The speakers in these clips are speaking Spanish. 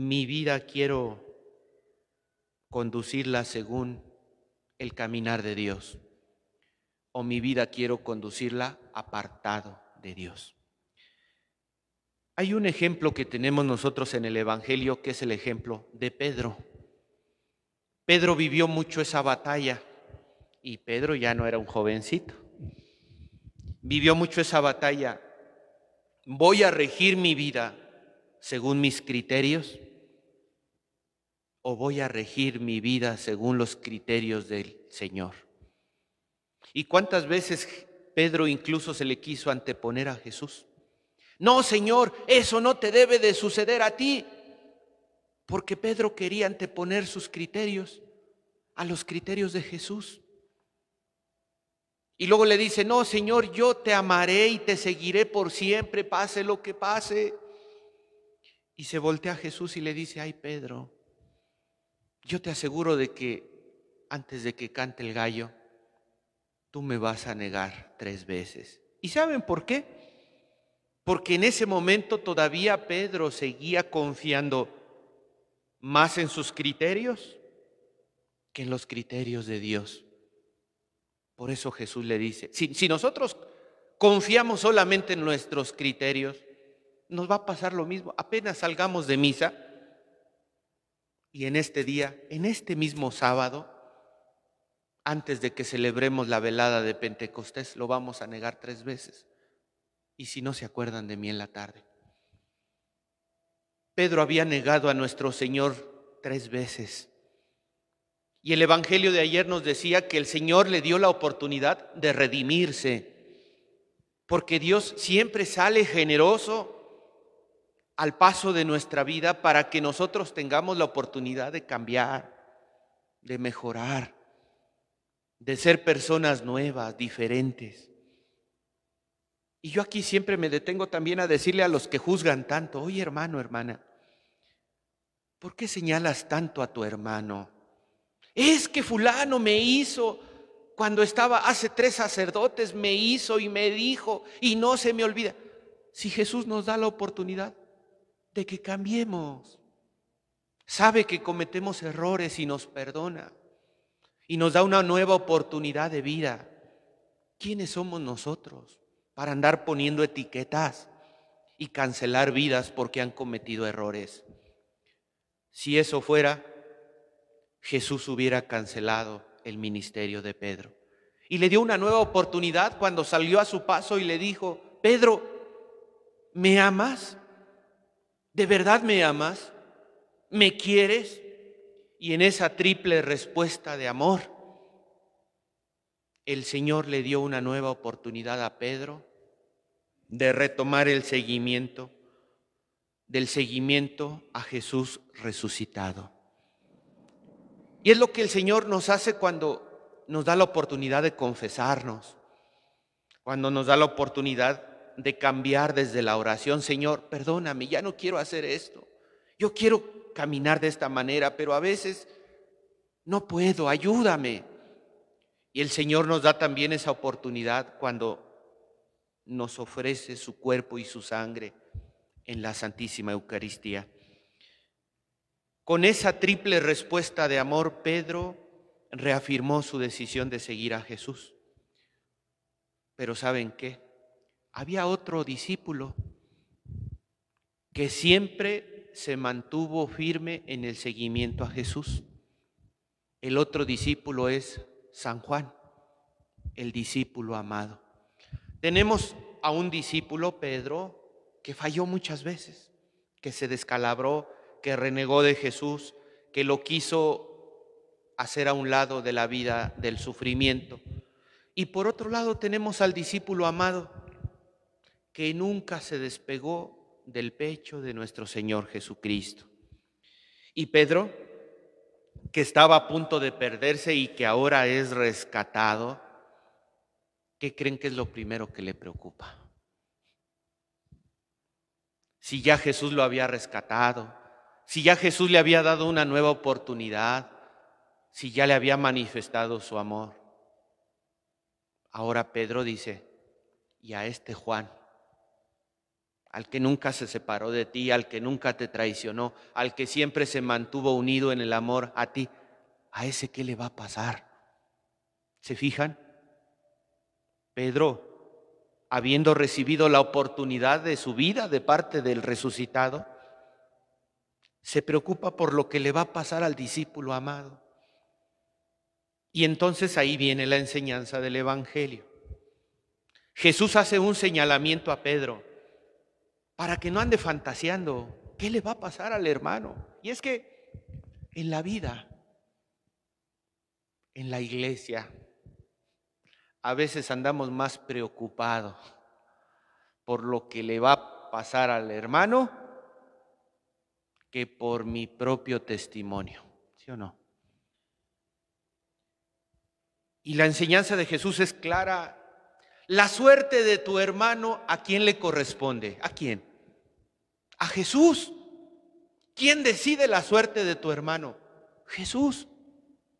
mi vida quiero conducirla según el caminar de Dios, o mi vida quiero conducirla apartado de Dios. Hay un ejemplo que tenemos nosotros en el Evangelio que es el ejemplo de Pedro. Pedro vivió mucho esa batalla y Pedro ya no era un jovencito. Vivió mucho esa batalla. ¿Voy a regir mi vida según mis criterios o voy a regir mi vida según los criterios del Señor? ¿Y cuántas veces Pedro incluso se le quiso anteponer a Jesús? No, Señor, eso no te debe de suceder a ti. Porque Pedro quería anteponer sus criterios a los criterios de Jesús. Y luego le dice, no, Señor, yo te amaré y te seguiré por siempre, pase lo que pase. Y se voltea a Jesús y le dice, ay, Pedro, yo te aseguro de que antes de que cante el gallo, tú me vas a negar 3 veces. ¿Y saben por qué? Porque en ese momento todavía Pedro seguía confiando más en sus criterios que en los criterios de Dios. Por eso Jesús le dice, si nosotros confiamos solamente en nuestros criterios, nos va a pasar lo mismo. Apenas salgamos de misa y en este día, en este mismo sábado, antes de que celebremos la velada de Pentecostés, lo vamos a negar 3 veces. Y si no se acuerdan de mí en la tarde. Pedro había negado a nuestro Señor 3 veces. Y el Evangelio de ayer nos decía que el Señor le dio la oportunidad de redimirse, porque Dios siempre sale generoso al paso de nuestra vida para que nosotros tengamos la oportunidad de cambiar, de mejorar, de ser personas nuevas, diferentes. Y yo aquí siempre me detengo también a decirle a los que juzgan tanto, oye hermano, hermana, ¿por qué señalas tanto a tu hermano? Es que fulano me hizo, cuando estaba hace 3 sacerdotes, me hizo y me dijo, y no se me olvida. Si Jesús nos da la oportunidad de que cambiemos, sabe que cometemos errores y nos perdona, y nos da una nueva oportunidad de vida. ¿Quiénes somos nosotros para andar poniendo etiquetas y cancelar vidas porque han cometido errores? Si eso fuera, Jesús hubiera cancelado el ministerio de Pedro. Y le dio una nueva oportunidad cuando salió a su paso y le dijo, Pedro, ¿me amas? ¿De verdad me amas? ¿Me quieres? Y en esa triple respuesta de amor, el Señor le dio una nueva oportunidad a Pedro de retomar el seguimiento, del seguimiento a Jesús resucitado. Y es lo que el Señor nos hace cuando nos da la oportunidad de confesarnos, cuando nos da la oportunidad de cambiar desde la oración. Señor, perdóname, ya no quiero hacer esto. Yo quiero caminar de esta manera, pero a veces no puedo, ayúdame. Y el Señor nos da también esa oportunidad cuando nos ofrece su cuerpo y su sangre en la Santísima Eucaristía. Con esa triple respuesta de amor, Pedro reafirmó su decisión de seguir a Jesús. Pero ¿saben qué? Había otro discípulo que siempre se mantuvo firme en el seguimiento a Jesús. El otro discípulo es San Juan, el discípulo amado. Tenemos a un discípulo, Pedro, que falló muchas veces, que se descalabró, que renegó de Jesús, que lo quiso hacer a un lado de la vida del sufrimiento. Y por otro lado tenemos al discípulo amado, que nunca se despegó del pecho de nuestro Señor Jesucristo. Y Pedro, que estaba a punto de perderse y que ahora es rescatado, ¿qué creen que es lo primero que le preocupa? Si ya Jesús lo había rescatado, si ya Jesús le había dado una nueva oportunidad, si ya le había manifestado su amor. Ahora Pedro dice, y a este Juan, al que nunca se separó de ti, al que nunca te traicionó, al que siempre se mantuvo unido en el amor a ti, ¿a ese qué le va a pasar? ¿Se fijan? Pedro, habiendo recibido la oportunidad de su vida de parte del resucitado, se preocupa por lo que le va a pasar al discípulo amado. Y entonces ahí viene la enseñanza del Evangelio. Jesús hace un señalamiento a Pedro para que no ande fantaseando qué le va a pasar al hermano. Y es que en la vida, en la iglesia, a veces andamos más preocupados por lo que le va a pasar al hermano que por mi propio testimonio, ¿sí o no? Y la enseñanza de Jesús es clara. La suerte de tu hermano, ¿a quién le corresponde? ¿A quién? A Jesús. ¿Quién decide la suerte de tu hermano? Jesús.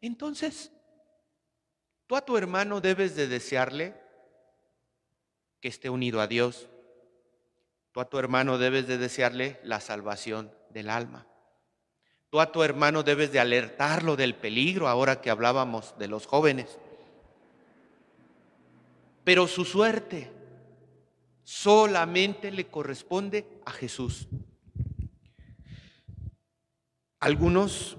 Entonces, tú a tu hermano debes de desearle que esté unido a Dios. Tú a tu hermano debes de desearle la salvación del alma. Tú a tu hermano debes de alertarlo del peligro, ahora que hablábamos de los jóvenes. Pero su suerte solamente le corresponde a Jesús. Algunos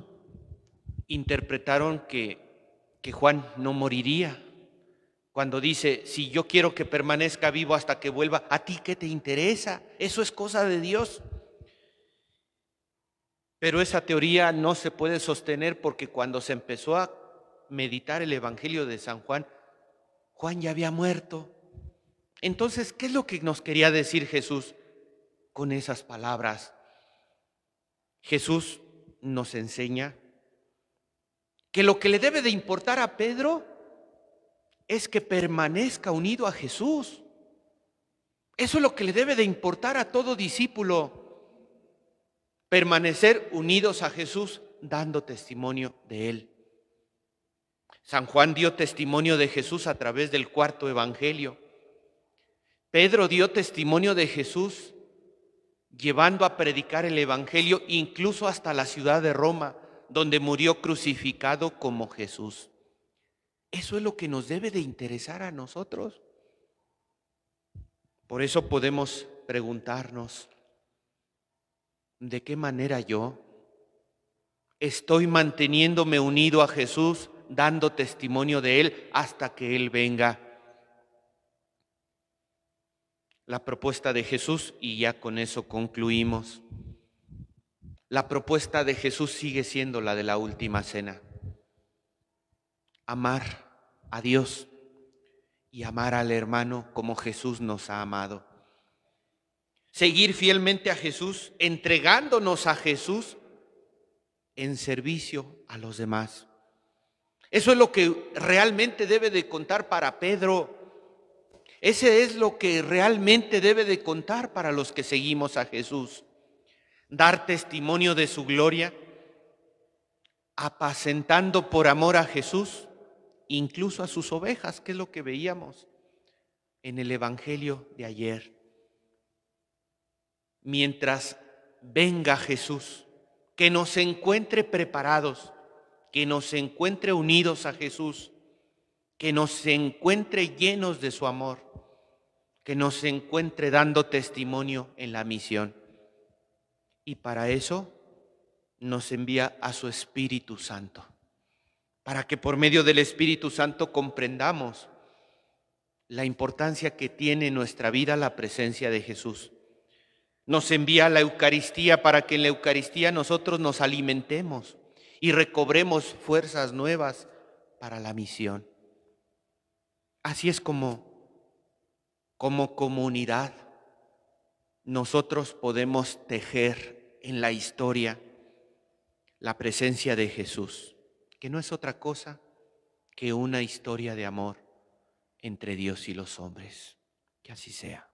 interpretaron que Juan no moriría cuando dice, si yo quiero que permanezca vivo hasta que vuelva, ¿a ti qué te interesa? Eso es cosa de Dios. Pero esa teoría no se puede sostener porque cuando se empezó a meditar el Evangelio de San Juan, Juan ya había muerto. Entonces, ¿qué es lo que nos quería decir Jesús con esas palabras? Jesús nos enseña que lo que le debe de importar a Pedro es que permanezca unido a Jesús. Eso es lo que le debe de importar a todo discípulo, permanecer unidos a Jesús dando testimonio de Él. San Juan dio testimonio de Jesús a través del cuarto evangelio. Pedro dio testimonio de Jesús llevando a predicar el evangelio incluso hasta la ciudad de Roma, donde murió crucificado como Jesús. Eso es lo que nos debe de interesar a nosotros. Por eso podemos preguntarnos, ¿de qué manera yo estoy manteniéndome unido a Jesús, dando testimonio de Él hasta que Él venga? La propuesta de Jesús, y ya con eso concluimos, la propuesta de Jesús sigue siendo la de la última cena. Amar a Dios y amar al hermano como Jesús nos ha amado. Seguir fielmente a Jesús, entregándonos a Jesús en servicio a los demás. Eso es lo que realmente debe de contar para Pedro. Ese es lo que realmente debe de contar para los que seguimos a Jesús. Dar testimonio de su gloria, apacentando por amor a Jesús, incluso a sus ovejas, que es lo que veíamos en el Evangelio de ayer. Mientras venga Jesús, que nos encuentre preparados, que nos encuentre unidos a Jesús, que nos encuentre llenos de su amor, que nos encuentre dando testimonio en la misión. Y para eso nos envía a su Espíritu Santo, para que por medio del Espíritu Santo comprendamos la importancia que tiene en nuestra vida la presencia de Jesús. Nos envía la Eucaristía para que en la Eucaristía nosotros nos alimentemos y recobremos fuerzas nuevas para la misión. Así es como comunidad nosotros podemos tejer en la historia la presencia de Jesús, que no es otra cosa que una historia de amor entre Dios y los hombres. Que así sea.